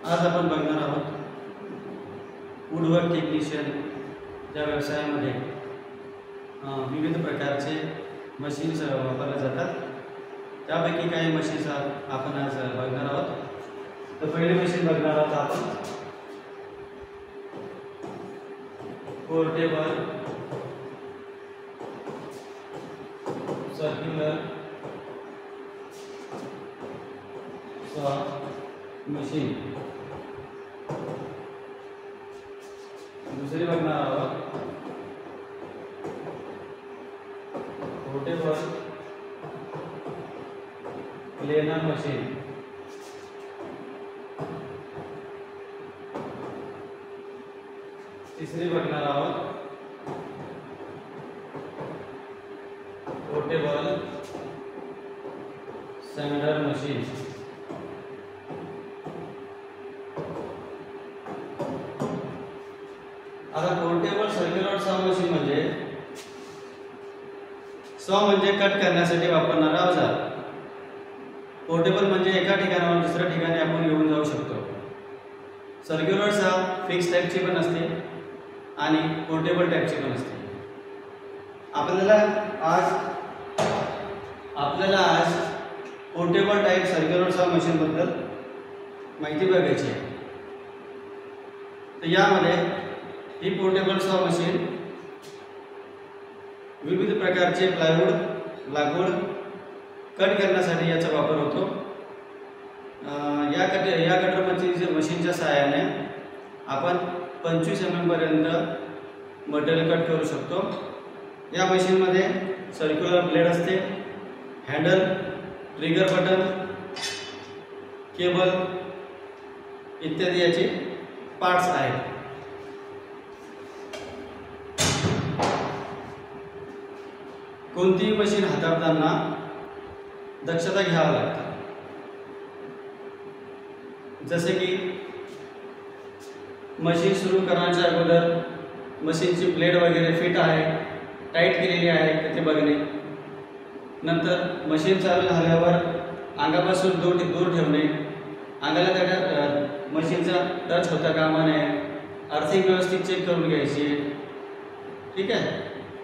आज आपण बघणार आहोत वुडवर्क टेक्निशियन या व्यवसायामध्ये विविध प्रकारचे मशीन्स वापरले जातात। त्यापैकी काही मशीन्स आपण आज बघणार आहोत। तर पहिले मशीन बघणार आहोत आपण पोर्टेबल सर्क्युलर सॉ मशीन। दूसरी बघणार आहोत पोर्टेबल प्लेनर मशीन। तीसरी बघणार आहोत पोर्टेबल सॅंडर मशीन। आता पोर्टेबल सर्क्युलर सॉ मशीन म्हणजे कट करण्यासाठी वापरणारा अवजार। पोर्टेबल म्हणजे एका ठिकाणावर दुसऱ्या ठिकाणी आपण घेऊन जाऊ शकतो। सर्क्युलर सॉ फिक्स टाइपची पण असते आणि पोर्टेबल टाइपची पण असते। आपल्याला आज पोर्टेबल टाइप सर्क्युलर सॉ मशीन बद्दल माहिती बघायची आहे। तर यामध्ये ही पोर्टेबल सॉ मशीन विविध प्रकारचे प्लायवूड लाकूड कट करण्यासाठी याचा वापर होतो। या कटर मशीनच्या सहाय्याने आपण 25 mm पर्यंत मटेरियल कट करू शकतो। या मशीनमध्ये सर्क्युलर ब्लेड असते, हँडल, ट्रिगर बटन, केबल इत्यादी याचे पार्ट्स आहेत। कोणतीही मशीन हाताळताना दक्षता घ्यावी लागते। जसे की मशीन सुरू करण्याच्या अगोदर मशीनची ब्लेड वगैरे फिट आहे, टाईट केलेली आहे ते बघणे। नंतर मशीन चालू झाल्यावर अंगापासून दूर ठेवणे, अंगाला त्या मशीनचा टच होता कामा नये, अर्थिंग व्यवस्थित चेक करून घ्यायची। ठीक आहे।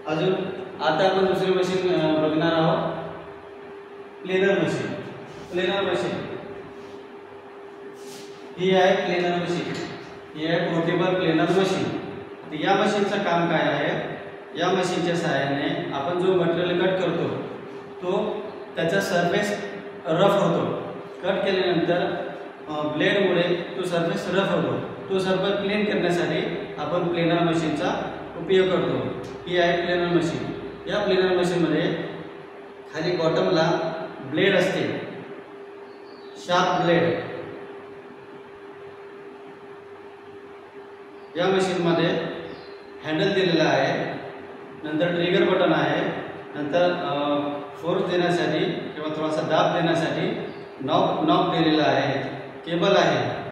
अजून आता आपण दुसरी मशीन बघणार आहोत प्लेनर मशीन। प्लेनर मशीन ही आहे प्लेनर मशीन, ही आहे पोर्टेबल प्लेनर मशीन। या मशीनचं काम काय आहे? या मशीनच्या सहाय्याने आपण जो मटेरियल कट करतो तो त्याचा सरफेस रफ होतो। कट केल्यानंतर ब्लेडमुळे तो सरफेस रफ होतो। तो सरफेस क्लीन करण्यासाठी आपण प्लेनर मशीनचा उपयोग करतो। ही आहे प्लेनर मशीन। या प्लेनर मशीनमध्ये खाली बॉटमला ब्लेड असते, शार्प ब्लेड। या मशीनमध्ये हँडल दिलेला आहे, नंतर ट्रिगर बटन आहे, नंतर फोर्स देण्यासाठी किंवा थोडासा दाब देण्यासाठी नॉब दिलेला आहे, केबल आहे।